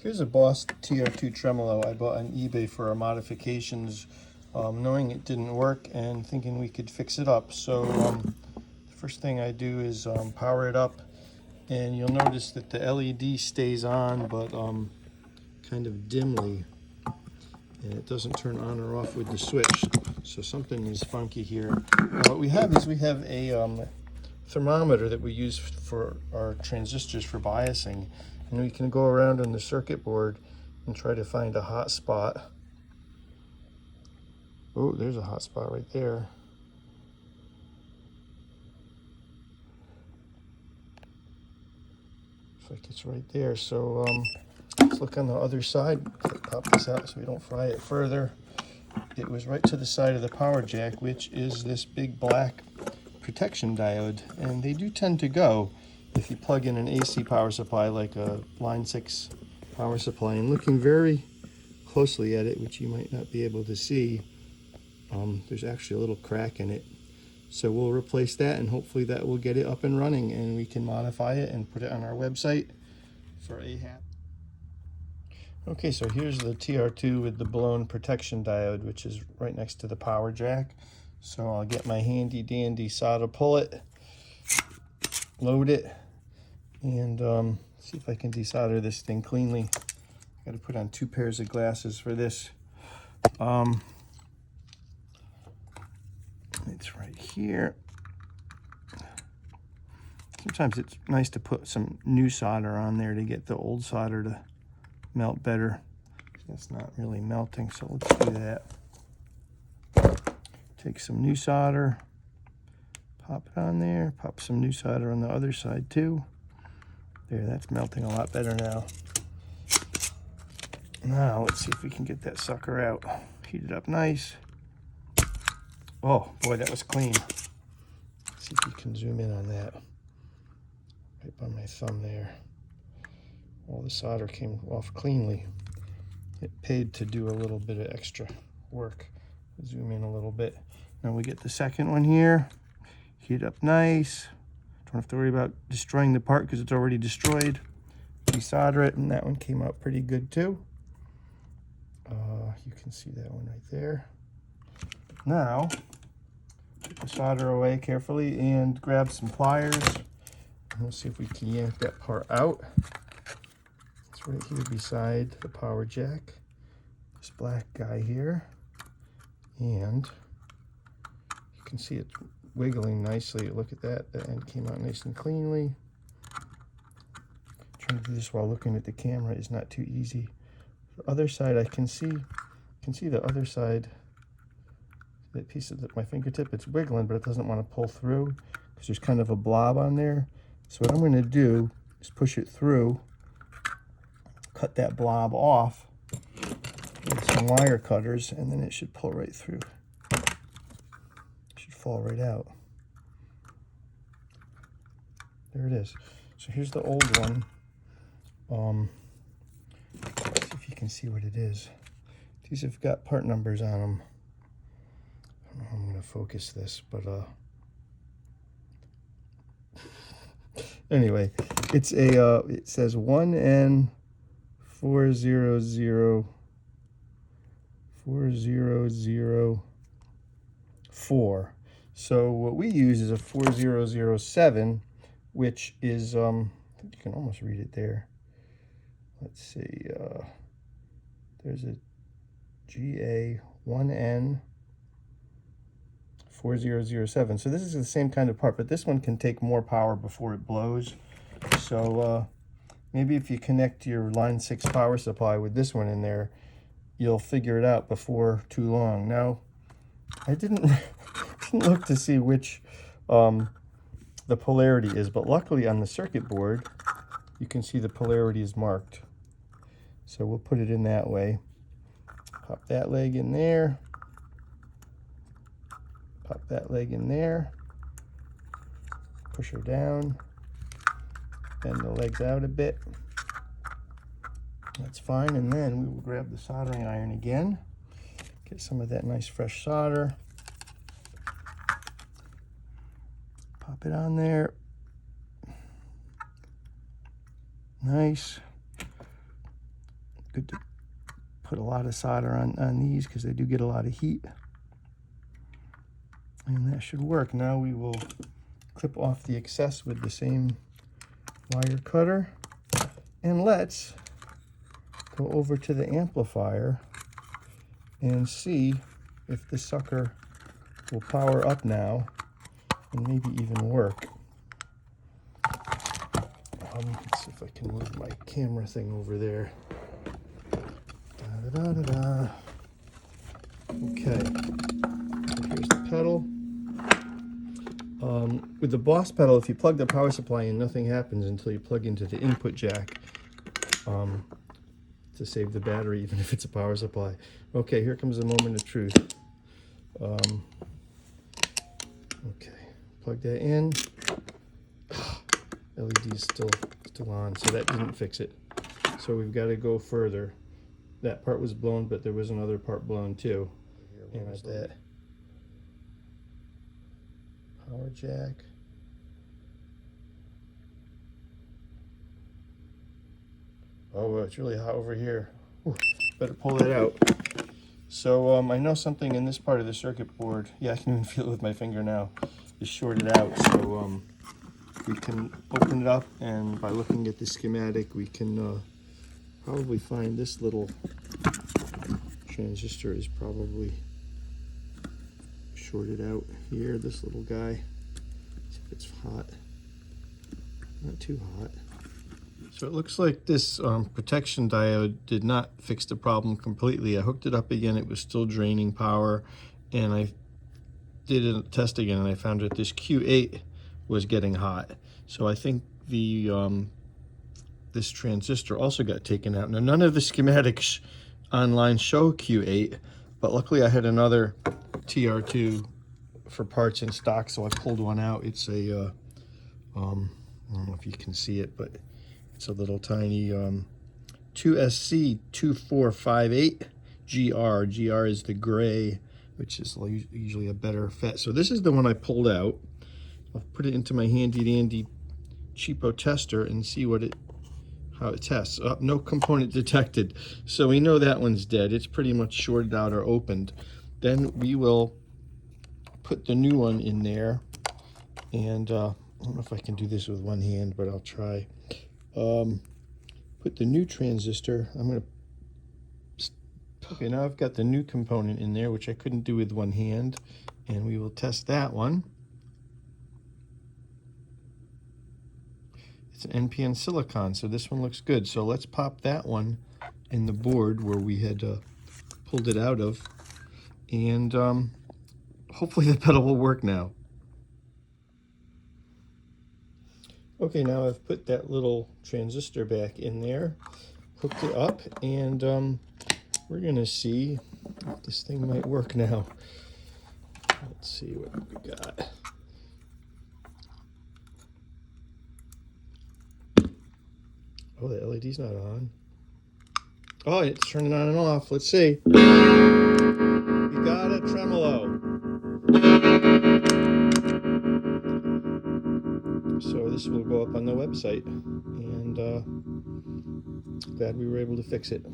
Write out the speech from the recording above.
Here's a Boss TR-2 tremolo I bought on eBay for our modifications, knowing it didn't work and thinking we could fix it up. So the first thing I do is power it up, and you'll notice that the LED stays on, but kind of dimly, and it doesn't turn on or off with the switch. So something is funky here. What we have is a thermometer that we use for our transistors for biasing, and we can go around on the circuit board and try to find a hot spot. Oh, there's a hot spot right there. Looks like it's right there. So let's look on the other side. Pop this out so we don't fry it further. It was right to the side of the power jack, which is this big black protection diode, and they do tend to go if you plug in an AC power supply like a line 6 power supply. And looking very closely at it, which you might not be able to see, there's actually a little crack in it. So we'll replace that, and hopefully that will get it up and running, and we can modify it and put it on our website for AHAP. Okay, so here's the TR-2 with the blown protection diode, which is right next to the power jack. So I'll get my handy dandy solder pullet, load it, and see if I can desolder this thing cleanly. Got to put on 2 pairs of glasses for this. It's right here. Sometimes it's nice to put some new solder on there to get the old solder to melt better. It's not really melting, so let's do that. Take some new solder, pop it on there, pop some new solder on the other side too. There, that's melting a lot better now. Now let's see if we can get that sucker out. Heat it up nice. Oh boy, that was clean. Let's see if we can zoom in on that. Right by my thumb there. All the solder came off cleanly. It paid to do a little bit of extra work. Zoom in a little bit. Now we get the second one here. Heat it up nice. Don't have to worry about destroying the part because it's already destroyed. Desolder it, and that one came out pretty good too. You can see that one right there. Now, put the solder away carefully and grab some pliers. And we'll see if we can yank that part out. It's right here beside the power jack. This black guy here. And you can see it's wiggling nicely. Look at that. The end came out nice and cleanly. Trying to do this while looking at the camera is not too easy. The other side, I can see the other side. That piece of my fingertip, it's wiggling, but it doesn't want to pull through because there's kind of a blob on there. So what I'm going to do is push it through, cut that blob off with some wire cutters, and then it should pull right through. It should fall right out. There it is. So here's the old one. Let's see if you can see what it is. These have got part numbers on them. I don't know how I'm going to focus this, but anyway, it's a it says 1N4004. So what we use is a 4007, which is I think you can almost read it there. Let's see, there's a GA1N 4007. So this is the same kind of part, but this one can take more power before it blows. So maybe if you connect your line 6 power supply with this one in there, you'll figure it out before too long. Now, I didn't look to see which the polarity is, but luckily on the circuit board, you can see the polarity is marked. So we'll put it in that way. Pop that leg in there. Pop that leg in there. Push her down. Bend the legs out a bit. That's fine. And then we will grab the soldering iron again. Get some of that nice fresh solder. Pop it on there. Nice. good to put a lot of solder on these because they do get a lot of heat. And that should work. Now we will clip off the excess with the same wire cutter. And let's go over to the amplifier and see if this sucker will power up now and maybe even work. Let's see if I can move my camera thing over there. Da, da, da, da. Okay, so here's the pedal. With the Boss pedal, if you plug the power supply in, nothing happens until you plug into the input jack to save the battery, even if it's a power supply. Okay, here comes the moment of truth. Okay, plug that in. LED is still on, so that didn't fix it. So we've got to go further. That part was blown, but there was another part blown too. And there's that power jack. Oh, it's really hot over here. Ooh, better pull that out. So I know something in this part of the circuit board, yeah, I can even feel it with my finger now, is shorted out. So we can open it up, and by looking at the schematic, we can probably find this little transistor is probably shorted out here, this little guy. See if it's hot. Not too hot. So it looks like this protection diode did not fix the problem completely. I hooked it up again, it was still draining power, and I did a test again, and I found that this Q8 was getting hot. So I think the this transistor also got taken out. Now none of the schematics online show Q8, but luckily I had another TR-2 for parts in stock, so I pulled one out. It's a I don't know if you can see it, but it's a little tiny 2SC2458 GR. GR is the gray, which is usually a better FET. So this is the one I pulled out. I'll put it into my handy dandy cheapo tester and see how it tests. No component detected. So we know that one's dead. It's pretty much shorted out or opened. Then we will put the new one in there. And I don't know if I can do this with one hand, but I'll try. Put the new transistor. Okay, now I've got the new component in there, which I couldn't do with one hand. And we will test that one. It's an NPN silicon, so this one looks good. So let's pop that one in the board where we had pulled it out of, and hopefully the pedal will work now. Okay, now I've put that little transistor back in there, hooked it up, and we're gonna see if this thing might work now. Let's see what we got. Oh, the LED's not on. Oh, it's turning on and off. Let's see. We got a tremolo. So this will go up on the website. And glad we were able to fix it.